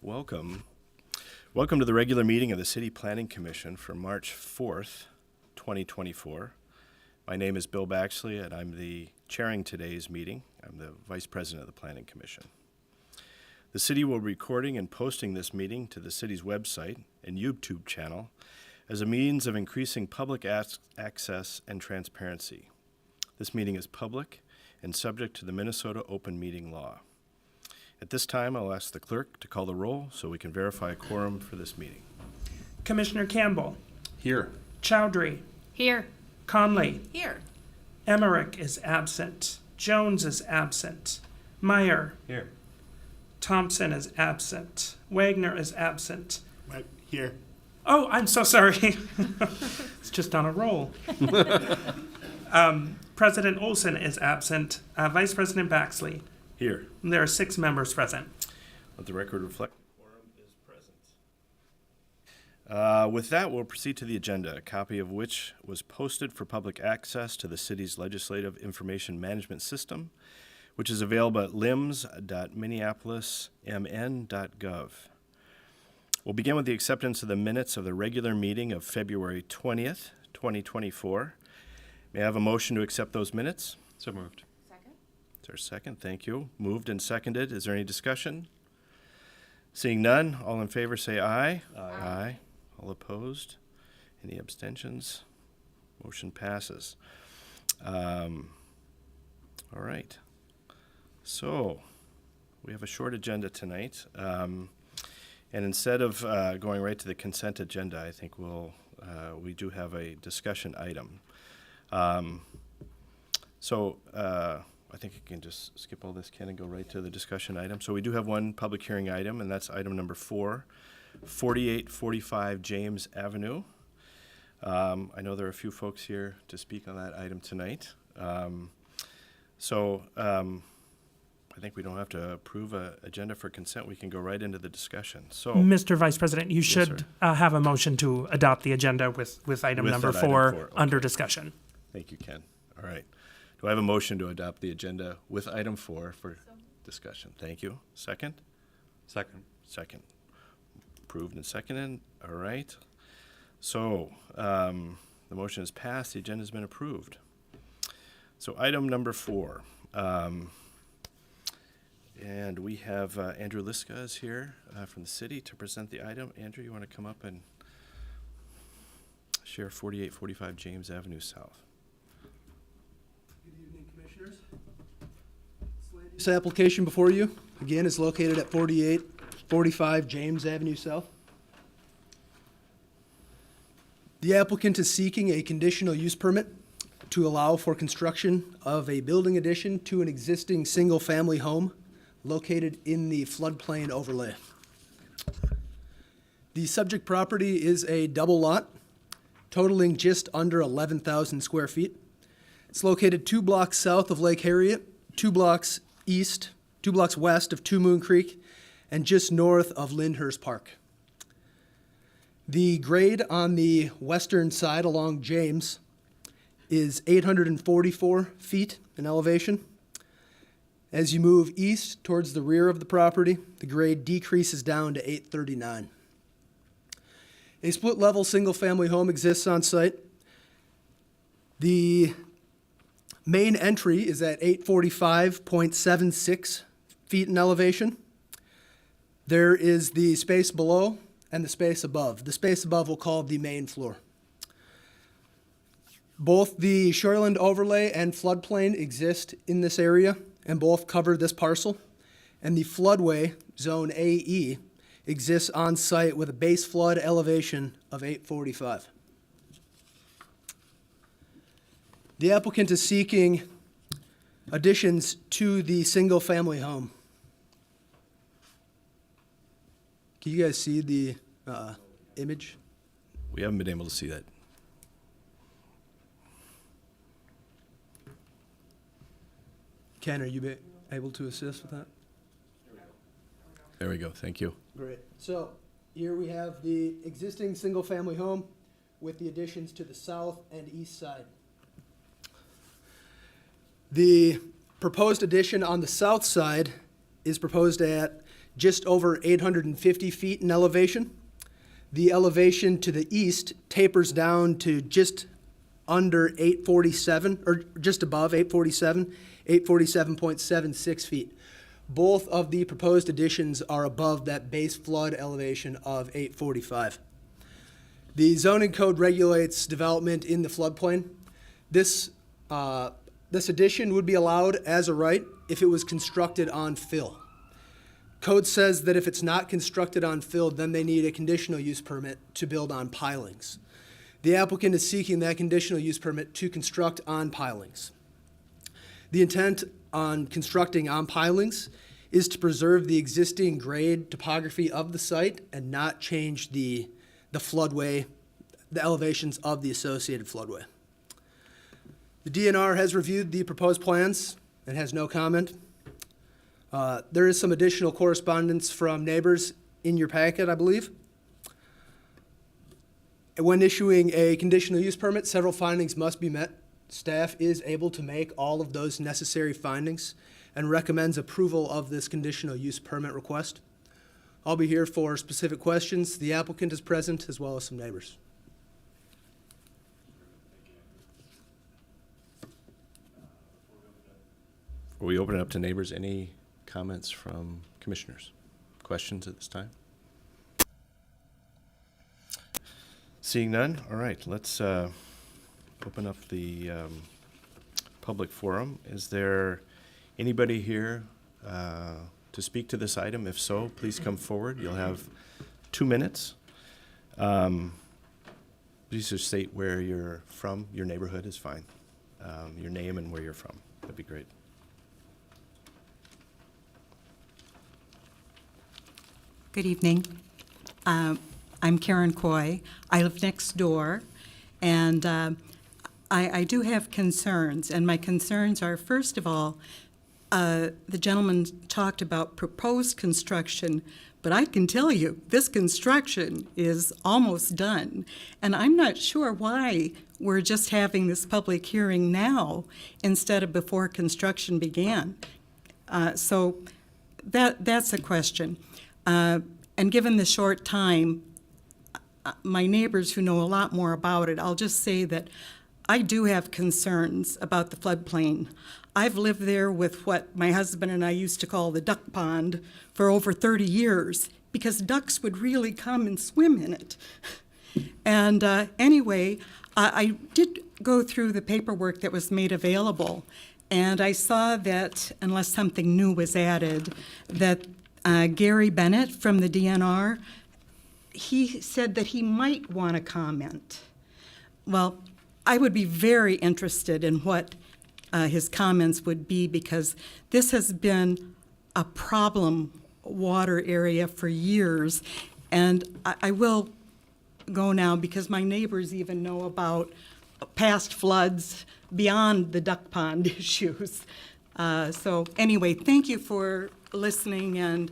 Welcome. Welcome to the regular meeting of the City Planning Commission for March 4th, 2024. My name is Bill Baxley, and I'm the chairing today's meeting. I'm the Vice President of the Planning Commission. The city will be recording and posting this meeting to the city's website and YouTube channel as a means of increasing public access and transparency. This meeting is public and subject to the Minnesota Open Meeting Law. At this time, I'll ask the clerk to call the roll so we can verify a quorum for this meeting. Commissioner Campbell. Here. Chowdhury. Here. Conley. Here. Emmerich is absent. Jones is absent. Meyer. Here. Thompson is absent. Wagner is absent. Here. Oh, I'm so sorry. It's just on a roll. President Olson is absent. Vice President Baxley. Here. There are 6 members present. Let the record reflect the quorum is present. With that, we'll proceed to the agenda, a copy of which was posted for public access to the city's legislative information management system, which is available at lims.minneapolismn.gov. We'll begin with the acceptance of the minutes of the regular meeting of February 20th, 2024. May I have a motion to accept those minutes? So moved. Is there a second? Thank you. Moved and seconded. Is there any discussion? Seeing none, all in favor say aye. Aye. All opposed? Any abstentions? Motion passes. All right. So we have a short agenda tonight. And instead of going right to the consent agenda, I think we do have a discussion item. I think you can just skip all this, Ken, and go right to the discussion item. So we do have one public hearing item, and that's item number 4, 4845 James Avenue. I know there are a few folks here to speak on that item tonight. I think we don't have to approve an agenda for consent. We can go right into the discussion. So, Mr. Vice President, you Yes, should have a motion to adopt the agenda with item With number that item 4 4, okay. under discussion. Thank you, Ken. All right. Do I have a motion to adopt the agenda with item 4 for discussion? Thank you. Second? Second. Second. Approved and seconded. All right. So the motion is passed. The agenda has been approved. So item number 4. And we have Andrew Liska is here from the city to present the item. Andrew, you want to come up and share 4845 James Avenue South? Good evening, Commissioners. This application before you, again, is located at 4845 James Avenue South. The applicant is seeking a conditional use permit to allow for construction of a building addition to an existing single-family home located in the floodplain overlay. The subject property is a double lot totaling just under 11,000 square feet. It's located 2 blocks south of Lake Harriet, 2 blocks west of Two Moon Creek, and just north of Lyndhurst Park. The grade on the western side along James is 844 feet in elevation. As you move east towards the rear of the property, the grade decreases down to 839. A split-level single-family home exists on site. The main entry is at 845.76 feet in elevation. There is the space below and the space above. The space above we'll call the main floor. Both the shoreland overlay and floodplain exist in this area, and both cover this parcel. And the floodway, zone AE, exists on site with a base flood elevation of 845. The applicant is seeking additions to the single-family home. Can you guys see the image? We haven't been able to see that. Ken, are you able to assist with that? There we go. Thank you. Great. So here we have the existing single-family home with the additions to the south and east side. The proposed addition on the south side is proposed at just over 850 feet in elevation. The elevation to the east tapers down to just under 847, or just above 847, 847.76 feet. Both of the proposed additions are above that base flood elevation of 845. The zoning code regulates development in the floodplain. This addition would be allowed as a right if it was constructed on fill. Code says that if it's not constructed on fill, then they need a conditional use permit to build on pilings. The applicant is seeking that conditional use permit to construct on pilings. The intent on constructing on pilings is to preserve the existing grade topography of the site and not change the floodway, the elevations of the associated floodway. The DNR has reviewed the proposed plans and has no comment. There is some additional correspondence from neighbors in your packet, I believe. When issuing a conditional use permit, several findings must be met. Staff is able to make all of those necessary findings and recommends approval of this conditional use permit request. I'll be here for specific questions. The applicant is present as well as some neighbors. Before we open it up to neighbors, any comments from commissioners? Questions at this time? Seeing none, all right, let's open up the public forum. Is there anybody here to speak to this item? If so, please come forward. You'll have 2 minutes. Please just state where you're from. Your neighborhood is fine. Your name and where you're from. That'd be great. Good evening. I'm Karen Coy. I live next door, and I do have concerns, and my concerns are, first of all, the gentleman talked about proposed construction, but I can tell you this construction is almost done, and I'm not sure why we're just having this public hearing now instead of before construction began. So that's a question. And given the short time, my neighbors who know a lot more about it, I'll just say that I do have concerns about the floodplain. I've lived there with what my husband and I used to call the duck pond for over 30 years because ducks would really come and swim in it. And anyway, I did go through the paperwork that was made available, and I saw that, unless something new was added, that Gary Bennett from the DNR, he said that he might want to comment. Well, I would be very interested in what his comments would be, because this has been a problem water area for years. And I will go now because my neighbors even know about past floods beyond the duck pond issues. So anyway, thank you for listening and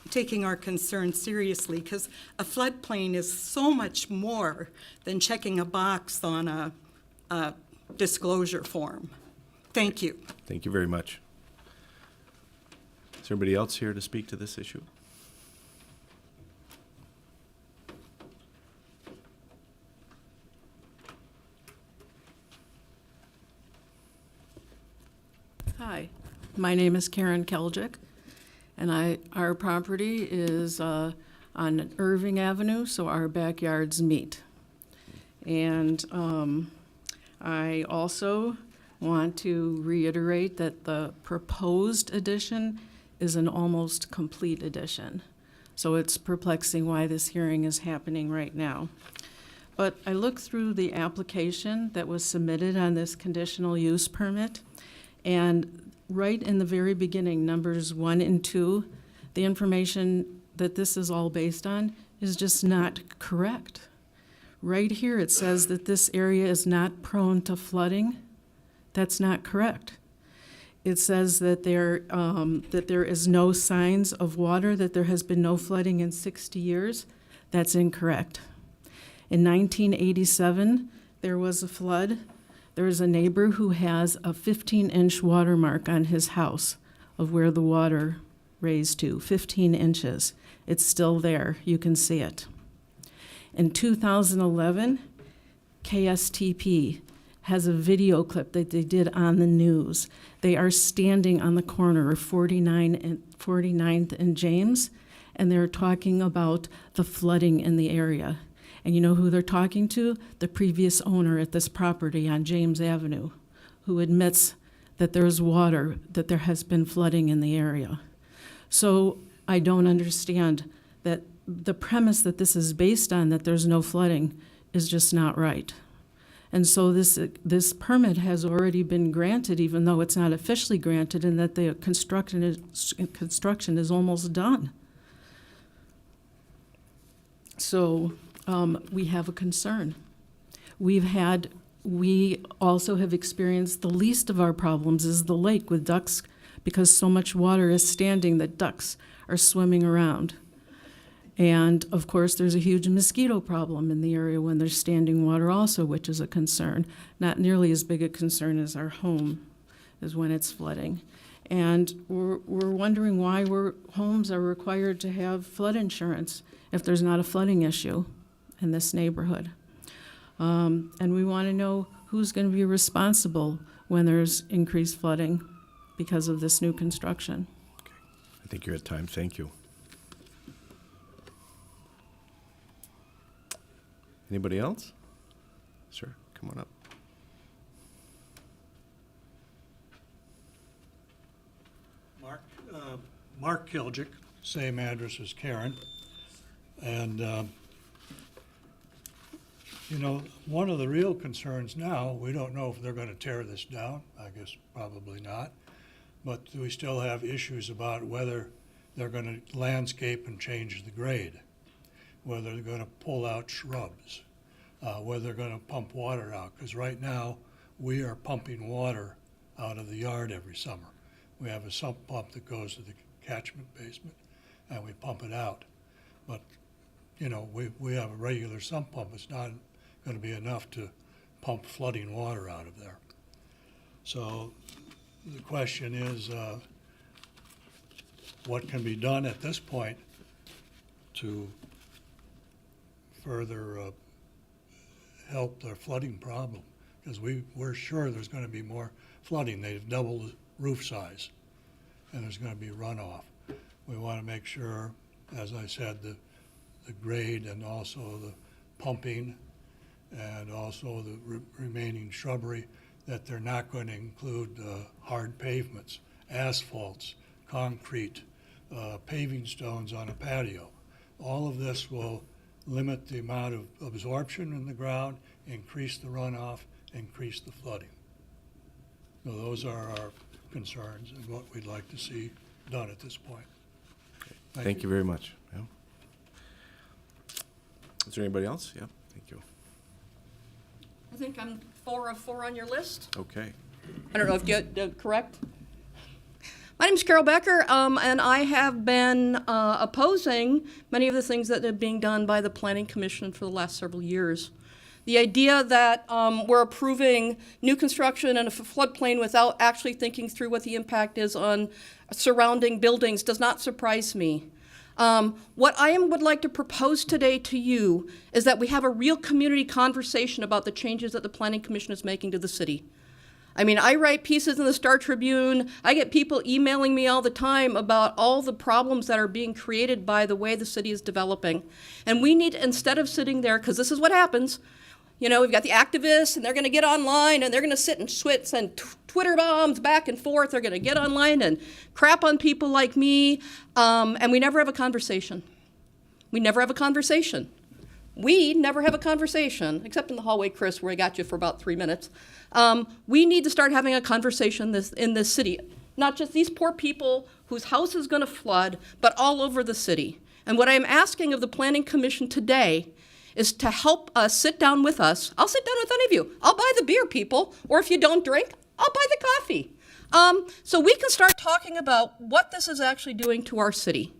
taking our concerns seriously, because a floodplain is so much more than checking a box on a disclosure form. Thank you. Thank you very much. Is there anybody else here to speak to this issue? Hi, my name is Karen Keljik, and our property is on Irving Avenue, so our backyards meet. And I also want to reiterate that the proposed addition is an almost complete addition. So it's perplexing why this hearing is happening right now. But I looked through the application that was submitted on this conditional use permit, and right in the very beginning, numbers 1 and 2, the information that this is all based on is just not correct. Right here, it says that this area is not prone to flooding. That's not correct. It says that there is no signs of water, that there has been no flooding in 60 years. That's incorrect. In 1987, there was a flood. There is a neighbor who has a 15-inch watermark on his house of where the water raised to, 15 inches. It's still there. You can see it. In 2011, KSTP has a video clip that they did on the news. They are standing on the corner of 49th and James, and they're talking about the flooding in the area. And you know who they're talking to? The previous owner at this property on James Avenue, who admits that there's water, that there has been flooding in the area. So I don't understand that the premise that this is based on, that there's no flooding, is just not right. And so this permit has already been granted, even though it's not officially granted, and that the construction is almost done. So we have a concern. We also have experienced the least of our problems is the lake with ducks, because so much water is standing that ducks are swimming around. And of course, there's a huge mosquito problem in the area when there's standing water also, which is a concern. Not nearly as big a concern as our home is when it's flooding. And we're wondering why homes are required to have flood insurance if there's not a flooding issue in this neighborhood. And we want to know who's going to be responsible when there's increased flooding because of this new construction. I think you're at time. Thank you. Anybody else? Sir, come on up. Mark Kiljic, same address as Karen. And, you know, one of the real concerns now, we don't know if they're going to tear this down. I guess probably not. But we still have issues about whether they're going to landscape and change the grade, whether they're going to pull out shrubs, whether they're going to pump water out. Because right now, we are pumping water out of the yard every summer. We have a sump pump that goes to the catchment basement, and we pump it out. But, you know, we have a regular sump pump. It's not going to be enough to pump flooding water out of there. So the question is, what can be done at this point to further help their flooding problem? Because we're sure there's going to be more flooding. They've doubled the roof size, and there's going to be runoff. We want to make sure, as I said, the grade and also the pumping and also the remaining shrubbery, that they're not going to include hard pavements, asphalts, concrete, paving stones on a patio. All of this will limit the amount of absorption in the ground, increase the runoff, increase the flooding. So those are our concerns and what we'd like to see done at this point. Thank you very much. Yeah. Is there anybody else? Yeah, thank you. I think I'm 4 of 4 on your list. Okay. I don't know if you're correct. My name's Carol Becker, and I have been opposing many of the things that are being done by the Planning Commission for the last several years. The idea that we're approving new construction in a floodplain without actually thinking through what the impact is on surrounding buildings does not surprise me. What I would like to propose today to you is that we have a real community conversation about the changes that the Planning Commission is making to the city. I mean, I write pieces in the Star Tribune. I get people emailing me all the time about all the problems that are being created by the way the city is developing. And we need, instead of sitting there, because this is what happens, you know, we've got the activists, and they're going to get online, and they're going to sit and send Twitter bombs back and forth. They're going to get online and crap on people like me, and we never have a conversation. We never have a conversation. We never have a conversation, except in the hallway, Chris, where I got you for about 3 minutes. We need to start having a conversation in this city, not just these poor people whose house is going to flood, but all over the city. And what I'm asking of the Planning Commission today is to help us sit down with us. I'll sit down with any of you. I'll buy the beer, people. Or if you don't drink, I'll buy the coffee. So we can start talking about what this is actually doing to our city.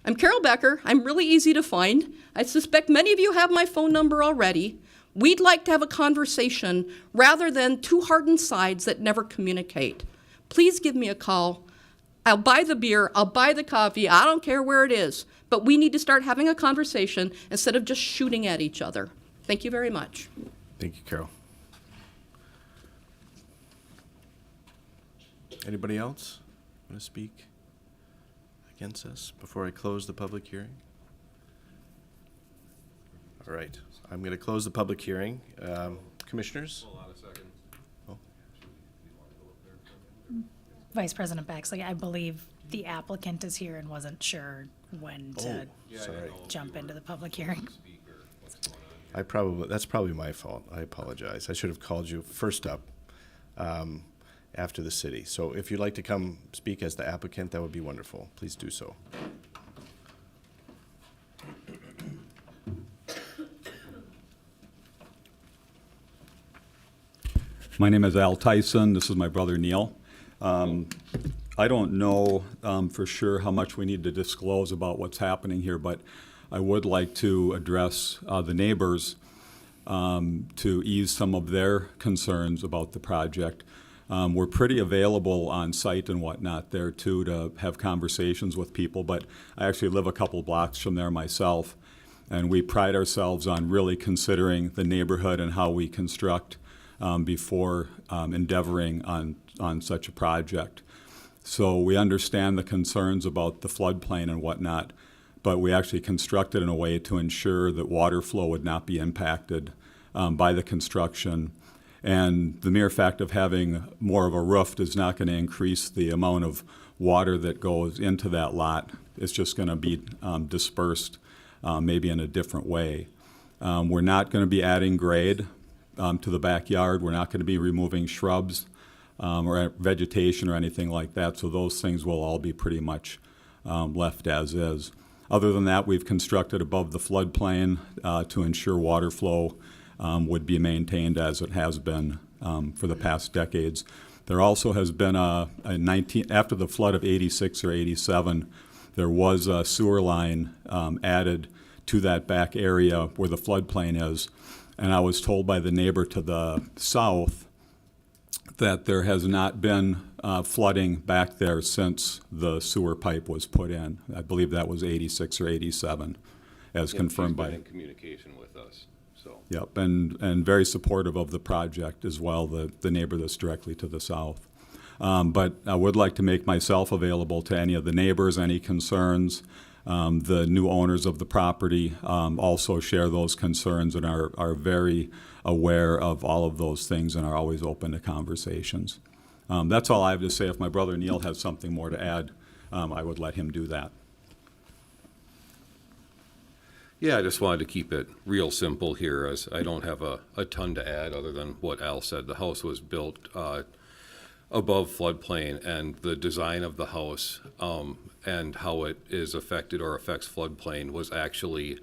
I'm Carol Becker. I'm really easy to find. I suspect many of you have my phone number already. We'd like to have a conversation rather than two hardened sides that never communicate. Please give me a call. I'll buy the beer, I'll buy the coffee, I don't care where it is. But we need to start having a conversation instead of just shooting at each other. Thank you very much. Thank you, Carol. Anybody else want to speak against this before I close the public hearing? All right, I'm going to close the public hearing. Commissioners? Vice President Baxley, I believe the applicant is here and wasn't sure when to Sorry. jump into the public hearing. That's probably my fault. I apologize. I should have called you first up after the city. So if you'd like to come speak as the applicant, that would be wonderful. Please do so. My name is Al Tyson. This is my brother Neil. I don't know for sure how much we need to disclose about what's happening here, but I would like to address the neighbors to ease some of their concerns about the project. We're pretty available on site and whatnot there too to have conversations with people, but I actually live a couple blocks from there myself, and we pride ourselves on really considering the neighborhood and how we construct before endeavoring on such a project. So we understand the concerns about the floodplain and whatnot, but we actually constructed in a way to ensure that water flow would not be impacted by the construction. And the mere fact of having more of a roof is not going to increase the amount of water that goes into that lot. It's just going to be dispersed maybe in a different way. We're not going to be adding grade to the backyard. We're not going to be removing shrubs or vegetation or anything like that. So those things will all be pretty much left as is. Other than that, we've constructed above the floodplain to ensure water flow would be maintained as it has been for the past decades. There also has been after the flood of 86 or 87, there was a sewer line added to that back area where the floodplain is. And I was told by the neighbor to the south that there has not been flooding back there since the sewer pipe was put in. I believe that was 86 or 87, as confirmed by. She's been in communication with us, so. Yep, and very supportive of the project as well, the neighbor that's directly to the south. But I would like to make myself available to any of the neighbors, any concerns. The new owners of the property also share those concerns and are very aware of all of those things and are always open to conversations. That's all I have to say. If my brother Neil has something more to add, I would let him do that. Yeah, I just wanted to keep it real simple here, as I don't have a ton to add other than what Al said. The house was built above floodplain, and the design of the house and how it is affected or affects floodplain was actually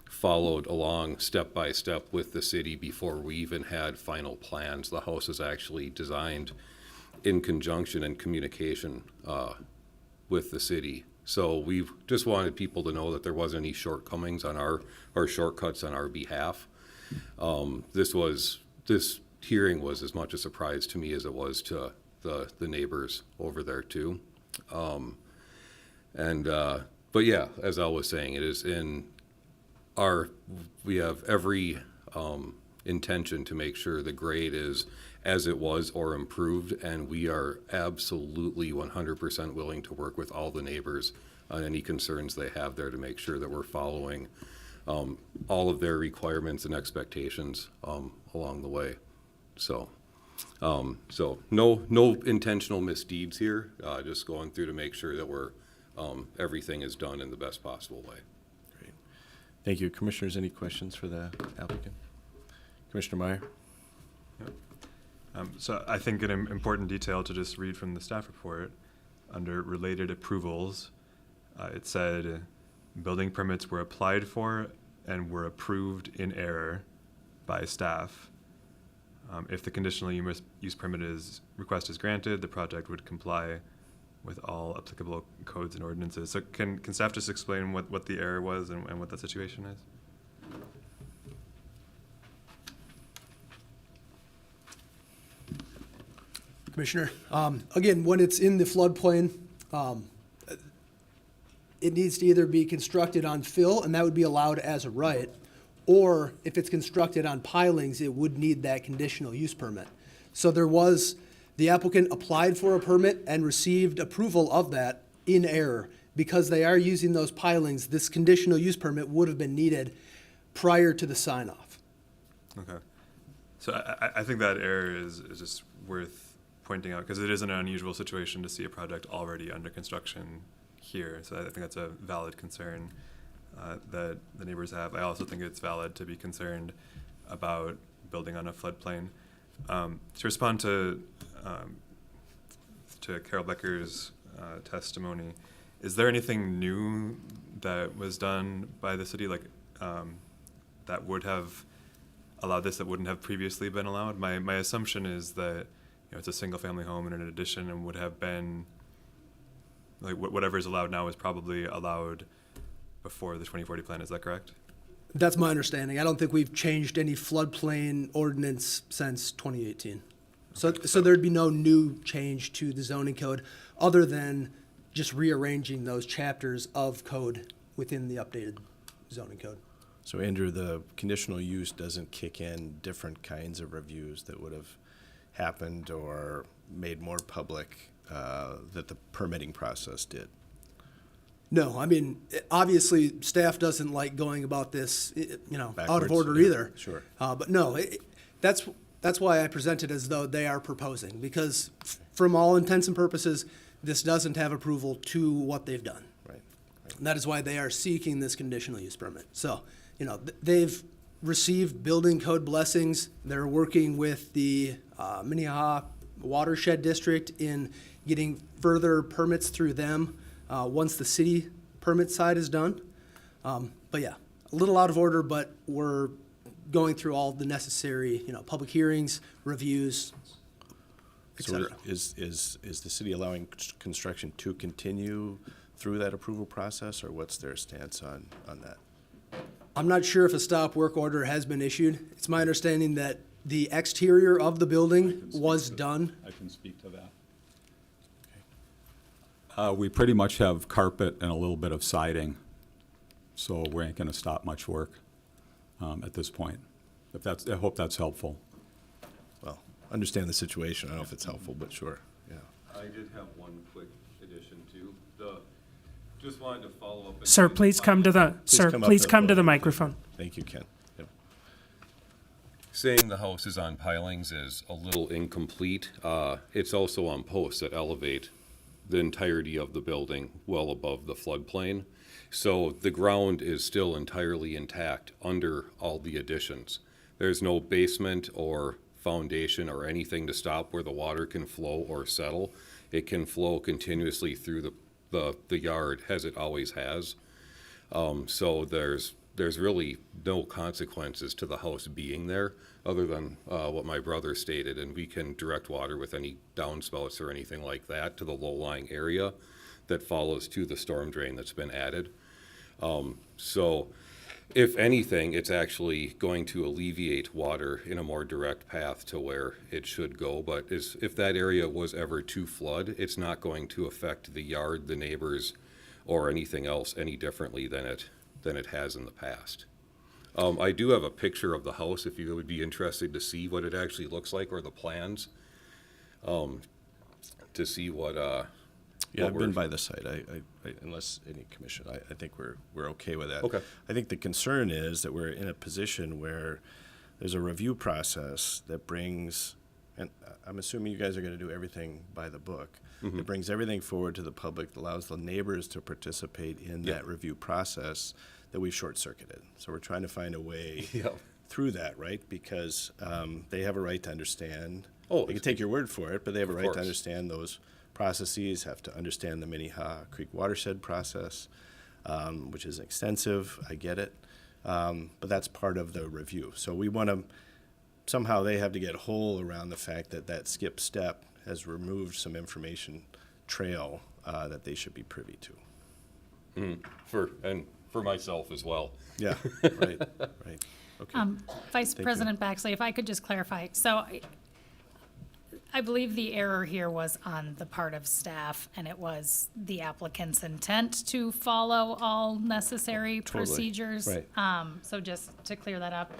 followed along step by step with the city before we even had final plans. The house is actually designed in conjunction and communication with the city. So we've just wanted people to know that there wasn't any shortcomings on or shortcuts on our behalf. This hearing was as much a surprise to me as it was to the neighbors over there too. But yeah, as Al was saying, it is we have every intention to make sure the grade is as it was or improved, and we are absolutely 100% willing to work with all the neighbors on any concerns they have there to make sure that we're following all of their requirements and expectations along the way. So no intentional misdeeds here, just going through to make sure that we're everything is done in the best possible way. Great. Thank you. Commissioners, any questions for the applicant? Commissioner Meyer? So I think an important detail to just read from the staff report, under related approvals, it said building permits were applied for and were approved in error by staff. If the conditional use permit request is granted, the project would comply with all applicable codes and ordinances. So can staff just explain what the error was and what that situation is? Commissioner, again, when it's in the floodplain, it needs to either be constructed on fill, and that would be allowed as a right, or if it's constructed on pilings, it would need that conditional use permit. So the applicant applied for a permit and received approval of that in error. Because they are using those pilings, this conditional use permit would have been needed prior to the sign-off. Okay. So I think that error is just worth pointing out because it is an unusual situation to see a project already under construction here. So I think that's a valid concern that the neighbors have. I also think it's valid to be concerned about building on a floodplain. To respond to Carol Becker's testimony, is there anything new that was done by the city, like that would have allowed this that wouldn't have previously been allowed? My assumption is that it's a single-family home and an addition and would have been like whatever is allowed now is probably allowed before the 2040 plan. Is that correct? That's my understanding. I don't think we've changed any floodplain ordinance since 2018. So there'd be no new change to the zoning code other than just rearranging those chapters of code within the updated zoning code. So Andrew, the conditional use doesn't kick in different kinds of reviews that would have happened or made more public that the permitting process did? No, I mean, obviously, staff doesn't like going about this, out of Backwards, order yeah, either. sure. But no, that's why I present it as though they are proposing, because from all intents and purposes, this doesn't have approval to what they've done. Right. And that is why they are seeking this conditional use permit. So, they've received building code blessings. They're working with the Minnehaha Watershed District in getting further permits through them once the city permit side is done. But yeah, a little out of order, but we're going through all the necessary, public hearings, reviews, et So cetera. is the city allowing construction to continue through that approval process, or what's their stance on that? I'm not sure if a stop work order has been issued. It's my understanding that the exterior of the building was done. I can speak to that. We pretty much have carpet and a little bit of siding, so we ain't gonna stop much work at this point. I hope that's helpful. Well, understand the situation. I don't know if it's helpful, but sure, yeah. I did have one quick addition too. Just wanted to follow up. Sir, please come to the, please come to the microphone. Thank you, Ken. Yep. Saying the house is on pilings is a little incomplete. It's also on posts that elevate the entirety of the building well above the floodplain. So the ground is still entirely intact under all the additions. There's no basement or foundation or anything to stop where the water can flow or settle. It can flow continuously through the yard as it always has. So there's really no consequences to the house being there other than what my brother stated, and we can direct water with any downspouts or anything like that to the low-lying area that follows to the storm drain that's been added. So if anything, it's actually going to alleviate water in a more direct path to where it should go. But if that area was ever to flood, it's not going to affect the yard, the neighbors, or anything else any differently than it has in the past. I do have a picture of the house if you would be interested to see what it actually looks like, or the plans, to see what. Yeah, I've been we're- by the site. I unless any commission, I think we're okay with that. Okay. I think the concern is that we're in a position where there's a review process that brings, and I'm assuming you guys are going to do everything by the book. Mm-hmm. It brings everything forward to the public, allows the neighbors to participate in Yeah. that review process that we've short-circuited. So we're trying to find a way Yeah. through that, right? Because they have a right to understand. Oh, They can take your word for it, but they have a Of right course. to understand those processes, have to understand the Minnehaha Creek watershed process, which is extensive. I get it. But that's part of the review. So we want to, somehow they have to get whole around the fact that that skip step has removed some information trail that they should be privy to. For myself as well. Yeah, right, right. Okay. Vice you. President Baxley, if I could just clarify. So I believe the error here was on the part of staff, and it was the applicant's intent to follow all necessary procedures. right. So just to clear that up,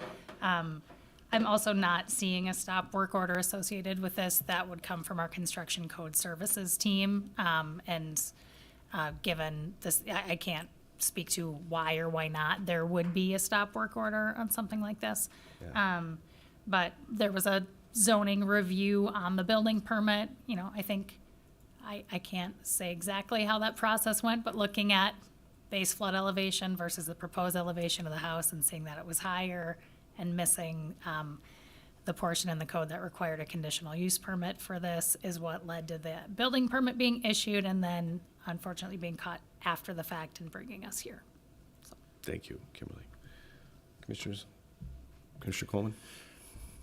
I'm also not seeing a stop work order associated with this. That would come from our construction code services team. Given this, I can't speak to why or why not there would be a stop work order on something like this. But there was a zoning review on the building permit. You know, I think, I can't say exactly how that process went, but looking at base flood elevation versus the proposed elevation of the house and seeing that it was higher and missing the portion in the code that required a conditional use permit for this is what led to the building permit being issued and then unfortunately being caught after the fact and bringing us here. Thank you, Kimberly. Commissioners? Commissioner Coleman?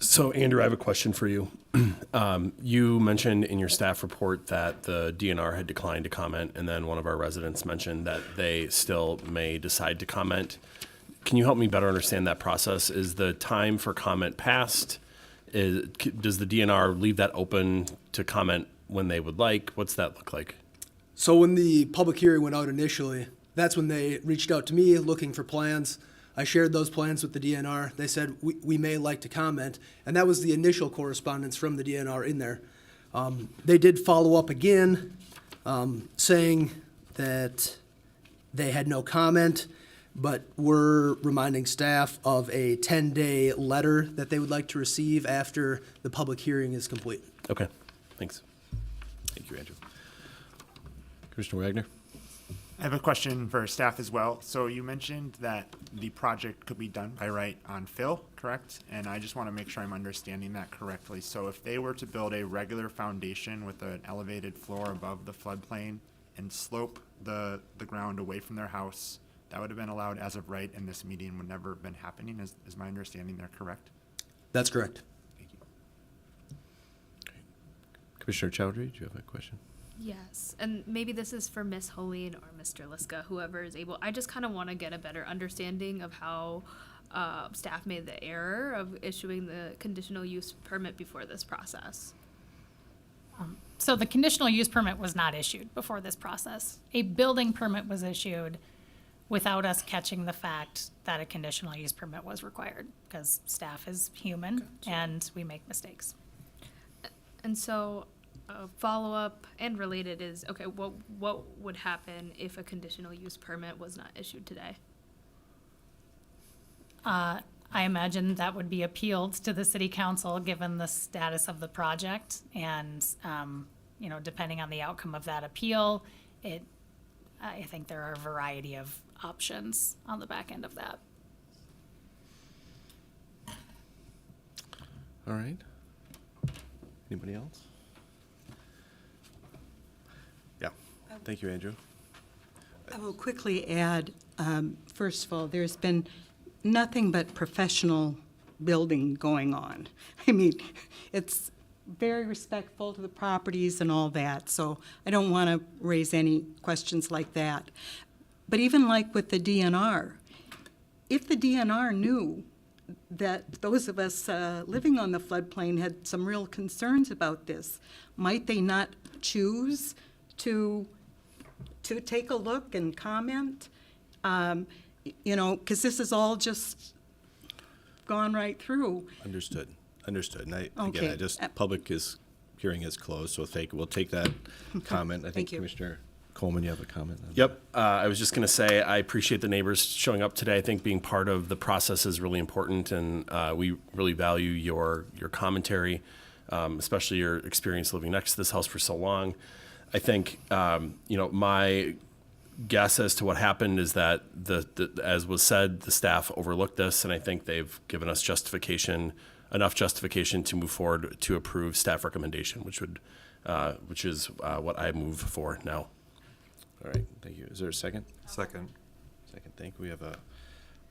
So, Andrew, I have a question for you. You mentioned in your staff report that the DNR had declined to comment, and then one of our residents mentioned that they still may decide to comment. Can you help me better understand that process? Is the time for comment passed? Does the DNR leave that open to comment when they would like? What's that look like? So when the public hearing went out initially, that's when they reached out to me looking for plans. I shared those plans with the DNR. They said, we may like to comment. And that was the initial correspondence from the DNR in there. They did follow up again, saying that they had no comment, but were reminding staff of a 10-day letter that they would like to receive after the public hearing is complete. Okay, thanks. Thank you, Andrew. Commissioner Wagner? I have a question for staff as well. So you mentioned that the project could be done by right on fill, correct? And I just want to make sure I'm understanding that correctly. So if they were to build a regular foundation with an elevated floor above the floodplain and slope the ground away from their house, that would have been allowed as of right, and this meeting would never have been happening. Is my understanding there correct? That's correct. Thank you. Commissioner Chowdhury, do you have a question? Yes, and maybe this is for Miss Holeen or Mr. Liska, whoever is able. I just kind of want to get a better understanding of how staff made the error of issuing the conditional use permit before this process. So the conditional use permit was not issued before this process. A building permit was issued without us catching the fact that a conditional use permit was required, because staff is human and we make mistakes. And so follow-up and related is, okay, what would happen if a conditional use permit was not issued today? I imagine that would be appealed to the city council, given the status of the project. And, you know, depending on the outcome of that appeal, I think there are a variety of options on the back end of that. All right. Anybody else? Yeah. Thank you, Andrew. I will quickly add, first of all, there's been nothing but professional building going on. I mean, it's very respectful to the properties and all that, so I don't want to raise any questions like that. But even like with the DNR, if the DNR knew that those of us living on the floodplain had some real concerns about this, might they not choose to take a look and comment? You know, because this is all just gone right through. Understood. And Okay. public hearing is closed, so we'll take that comment. I think Thank you. Commissioner Coleman, you have a comment? Yep, I was just going to say, I appreciate the neighbors showing up today. I think being part of the process is really important, and we really value your commentary, especially your experience living next to this house for so long. I think, my guess as to what happened is that, as was said, the staff overlooked this, and I think they've given us enough justification to move forward to approve staff recommendation, which is what I move for now. All right, thank you. Is there a second? Second. Second, thank you. We have a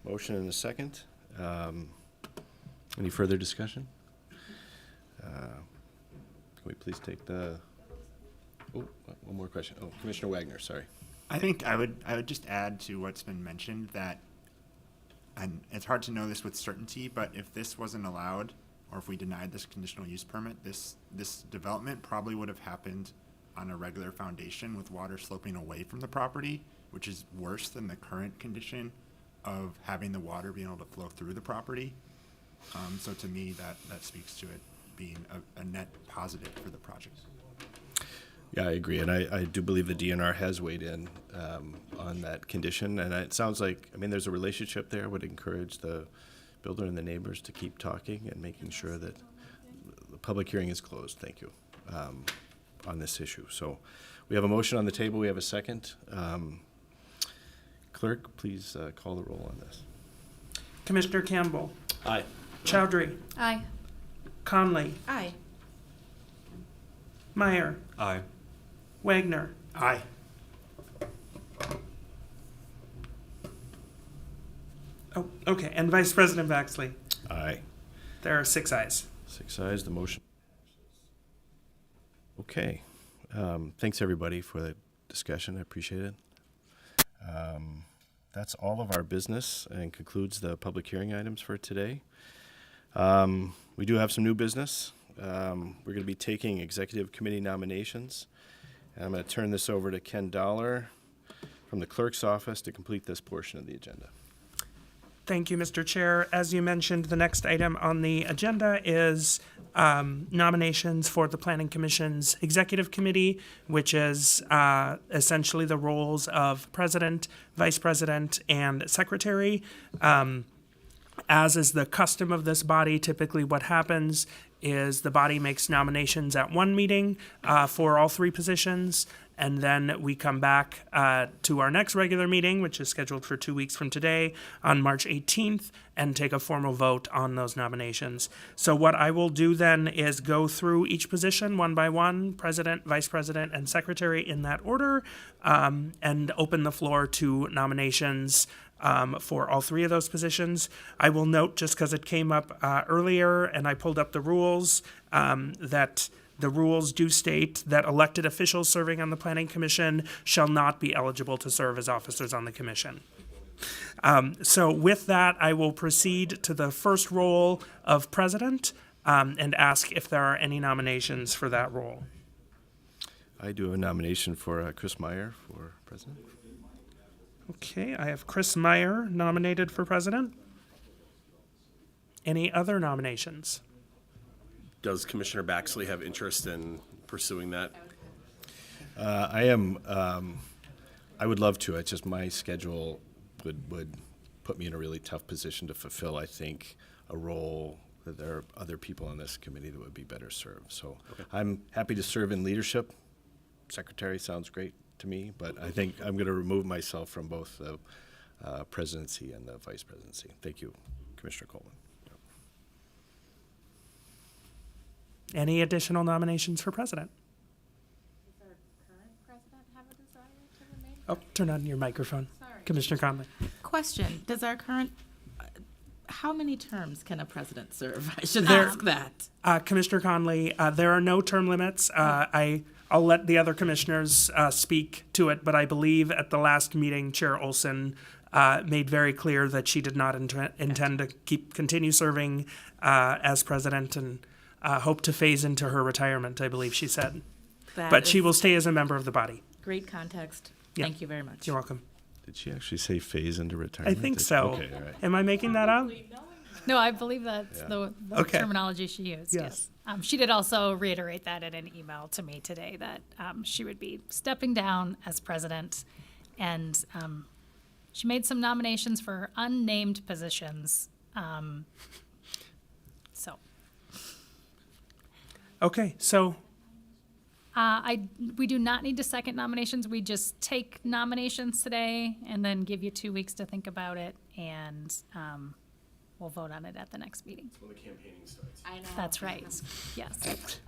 motion and a second. Any further discussion? Can we please take one more question. Oh, Commissioner Wagner, sorry. I think I would just add to what's been mentioned that, and it's hard to know this with certainty, but if this wasn't allowed, or if we denied this conditional use permit, this development probably would have happened on a regular foundation with water sloping away from the property, which is worse than the current condition of having the water being able to flow through the property. So to me, that speaks to it being a net positive for the project. Yeah, I agree, and I do believe the DNR has weighed in on that condition, and it sounds like, I mean, there's a relationship there. Would encourage the builder and the neighbors to keep talking and making sure that the public hearing is closed. Thank you on this issue. So we have a motion on the table. We have a second. Clerk, please call the roll on this. Commissioner Campbell, Aye. Chowdhury, Aye. Conley, Aye. Meyer, Aye. Wagner, Aye. oh, okay, and Vice President Baxley. Aye. There are 6 ayes. 6 ayes, the motion. Okay. Thanks, everybody, for the discussion. I appreciate it. That's all of our business and concludes the public hearing items for today. We do have some new business. We're going to be taking executive committee nominations. And I'm going to turn this over to Ken Dollar from the clerk's office to complete this portion of the agenda. Thank you, Mr. Chair. As you mentioned, the next item on the agenda is nominations for the Planning Commission's Executive Committee, which is essentially the roles of President, Vice President, and Secretary. As is the custom of this body, typically what happens is the body makes nominations at one meeting for all 3 positions, and then we come back to our next regular meeting, which is scheduled for 2 weeks from today, on March 18th, and take a formal vote on those nominations. So what I will do then is go through each position one by one, President, Vice President, and Secretary in that order, and open the floor to nominations for all 3 of those positions. I will note, just because it came up earlier and I pulled up the rules, that the rules do state that elected officials serving on the Planning Commission shall not be eligible to serve as officers on the commission. So with that, I will proceed to the first role of President and ask if there are any nominations for that role. I do have a nomination for Chris Meyer for president. Okay, I have Chris Meyer nominated for president. Any other nominations? Does Commissioner Baxley have interest in pursuing that? I am. I would love to. It's just my schedule would put me in a really tough position to fulfill, I think, a role that there are other people on this committee that would be better served. So I'm happy to serve in leadership. Secretary sounds great to me, but I think I'm going to remove myself from both the presidency and the vice presidency. Thank you, Commissioner Coleman. Any additional nominations for president? Does our current president have a desire to remain? Oh, turn on your microphone. Sorry. Commissioner Conley. Question, does our current, how many terms can a president serve? I should There- ask that. Commissioner Conley, there are no term limits. I'll let the other commissioners speak to it, but I believe at the last meeting, Chair Olson made very clear that she did not intend to continue serving as president and hope to phase into her retirement, I believe she said. That But she is will stay as a member of the body. Great context. Yeah. Thank you very much. You're welcome. Did she actually say phase into I retirement? think so. Okay, all right. Am I making that up? No, I believe that's the Okay. terminology she used. Yes. Yes. She did also reiterate that in an email to me today that she would be stepping down as president, and she made some nominations for unnamed positions. So Okay, so we do not need to second nominations. We just take nominations today and then give you 2 weeks to think about it, and we'll vote on it at the next meeting. When the campaigning starts. I know. That's right. Yes.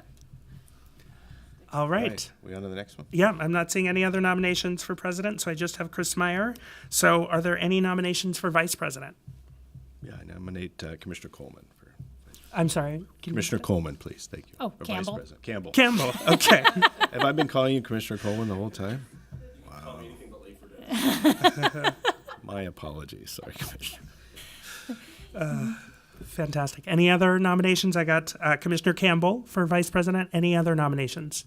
all right. We on to the next one? Yeah, I'm not seeing any other nominations for president, so I just have Chris Meyer. So are there any nominations for vice president? Yeah, I nominate Commissioner Coleman. I'm sorry. Can you- Commissioner Coleman, please. Thank you. Oh, Or Vice Campbell. President. Campbell. Campbell, okay. Have I been calling you Commissioner Coleman the whole time? Wow. My apologies. Sorry, Commissioner. Fantastic. Any other nominations? I got Commissioner Campbell for Vice President. Any other nominations?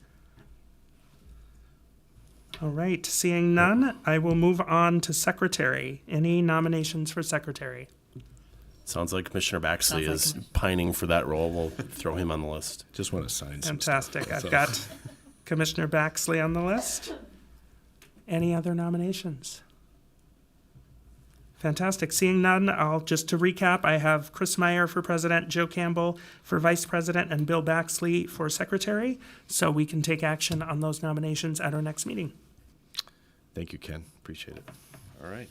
All right, seeing none, I will move on to Secretary. Any nominations for Secretary? Sounds like Commissioner Baxley Sounds is pining for that role. We'll throw him on the list. Just want to sign some stuff. Fantastic. I've So- got Commissioner Baxley on the list. Any other nominations? Fantastic. Seeing none, just to recap, I have Chris Meyer for President, Joe Campbell for Vice President, and Bill Baxley for Secretary. So we can take action on those nominations at our next meeting. Thank you, Ken. Appreciate it. All right.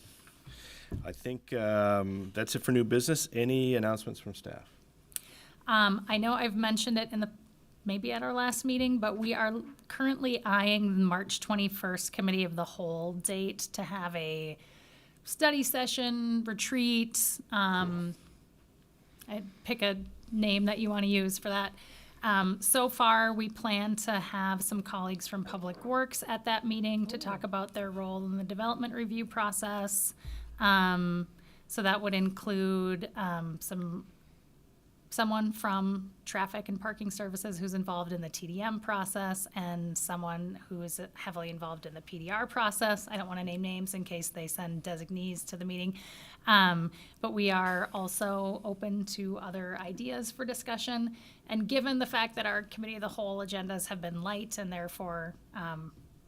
I think that's it for new business. Any announcements from staff? I know I've mentioned it maybe at our last meeting, but we are currently eyeing the March 21st Committee of the Whole date to have a study session, retreat. I pick a name that you want to use for that. So far, we plan to have some colleagues from Public Works at that meeting to talk about their role in the development review process. So that would include someone from Traffic and Parking Services who's involved in the TDM process and someone who is heavily involved in the PDR process. I don't want to name names in case they send designees to the meeting. But we are also open to other ideas for discussion. And given the fact that our Committee of the Whole agendas have been light and therefore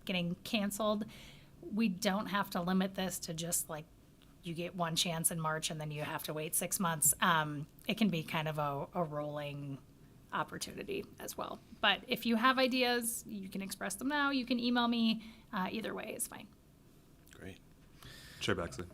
getting canceled, we don't have to limit this to just like you get one chance in March and then you have to wait 6 months. It can be kind of a rolling opportunity as well. But if you have ideas, you can express them now. You can email me. Either way is fine. Great. Chair Baxley.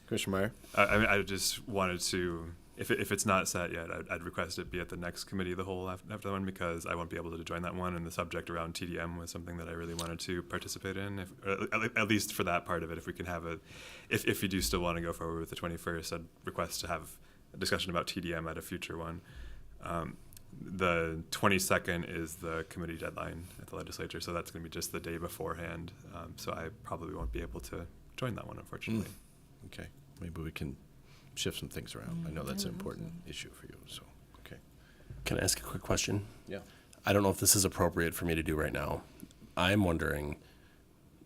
Commissioner Meyer? I just wanted to, if it's not set yet, I'd request it be at the next Committee of the Whole after the one, because I won't be able to join that one, and the subject around TDM was something that I really wanted to participate in, at least for that part of it. If we can have if you do still want to go forward with the 21st, I'd request to have a discussion about TDM at a future one. The 22nd is the committee deadline at the legislature, so that's going to be just the day beforehand. So I probably won't be able to join that one, unfortunately. Okay. Maybe we can shift some things around. I know that's an important issue for you, so, okay. Can I ask a quick question? Yeah. I don't know if this is appropriate for me to do right now. I'm wondering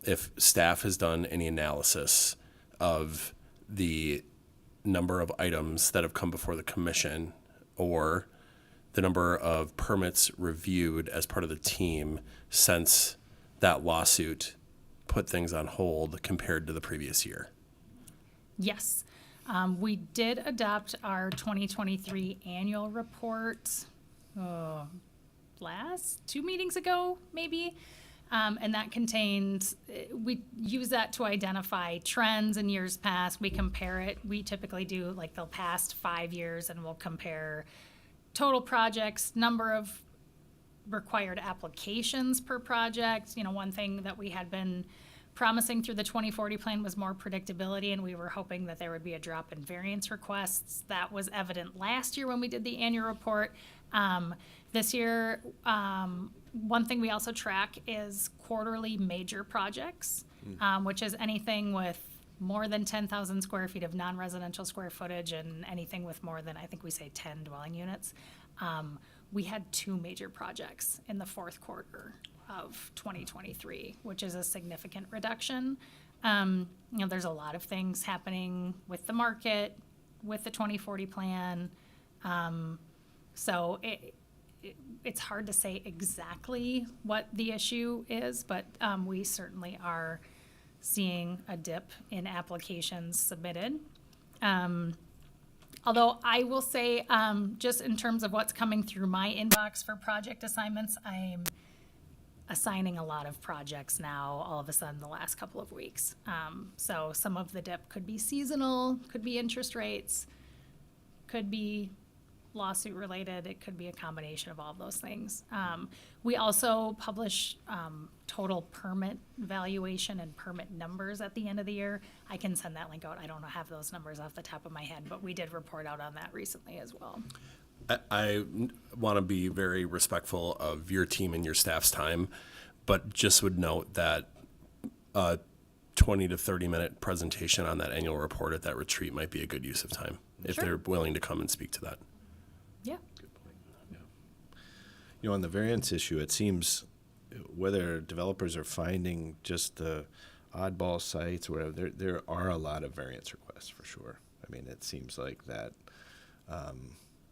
if staff has done any analysis of the number of items that have come before the commission or the number of permits reviewed as part of the team since that lawsuit put things on hold compared to the previous year. Yes. We did adopt our 2023 annual report last 2 meetings ago, maybe. And that contained, we use that to identify trends in years past. We compare it. We typically do like the past 5 years, and we'll compare total projects, number of required applications per project. You know, one thing that we had been promising through the 2040 plan was more predictability, and we were hoping that there would be a drop in variance requests. That was evident last year when we did the annual report. This year, one thing we also track is quarterly major projects, which is anything with more than 10,000 square feet of non-residential square footage and anything with more than, I think we say 10 dwelling units. We had 2 major projects in the fourth quarter of 2023, which is a significant reduction. You know, there's a lot of things happening with the market, with the 2040 plan. So it's hard to say exactly what the issue is, but we certainly are seeing a dip in applications submitted. Although I will say, just in terms of what's coming through my inbox for project assignments, I'm assigning a lot of projects now all of a sudden the last couple of weeks. So some of the dip could be seasonal, could be interest rates, could be lawsuit related. It could be a combination of all of those things. We also publish total permit valuation and permit numbers at the end of the year. I can send that link out. I don't have those numbers off the top of my head, but we did report out on that recently as well. I want to be very respectful of your team and your staff's time, but just would note that a 20 to 30 minute presentation on that annual report at that retreat might be a good use of time. if Sure. they're willing to come and speak to that. Yeah. You know, on the variance issue, it seems whether developers are finding just the oddball sites or whatever, there are a lot of variance requests for sure. I mean, it seems like that,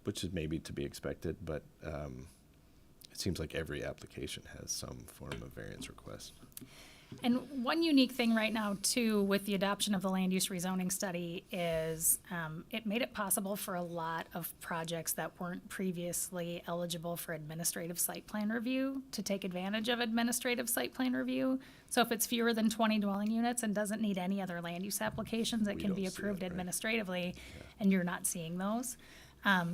which is maybe to be expected, but it seems like every application has some form of variance request. And one unique thing right now, too, with the adoption of the land use rezoning study is it made it possible for a lot of projects that weren't previously eligible for administrative site plan review to take advantage of administrative site plan review. So if it's fewer than 20 dwelling units and doesn't need any other land use applications, it We can be don't see approved that, right? administratively, and you're not seeing those.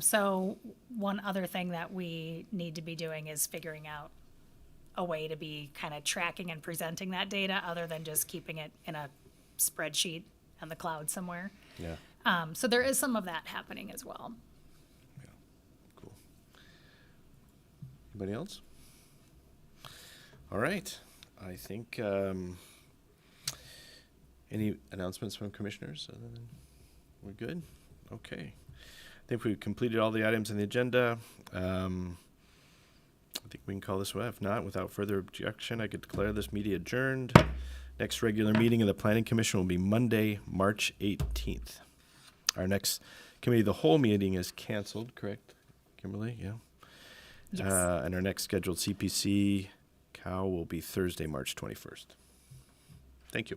So one other thing that we need to be doing is figuring out a way to be kind of tracking and presenting that data other than just keeping it in a spreadsheet on the cloud somewhere. Yeah, So there is some of that happening as well. cool. Anybody else? All right. I think, any announcements from commissioners other than, we're good? Okay. I think we've completed all the items on the agenda. I think we can call this one. If not, without further objection, I could declare this meeting adjourned. Next regular meeting of the Planning Commission will be Monday, March 18th. Our next committee of the whole meeting is canceled, correct, Kimberly? Yeah. Yes. And our next scheduled CPC cow will be Thursday, March 21st. Thank you.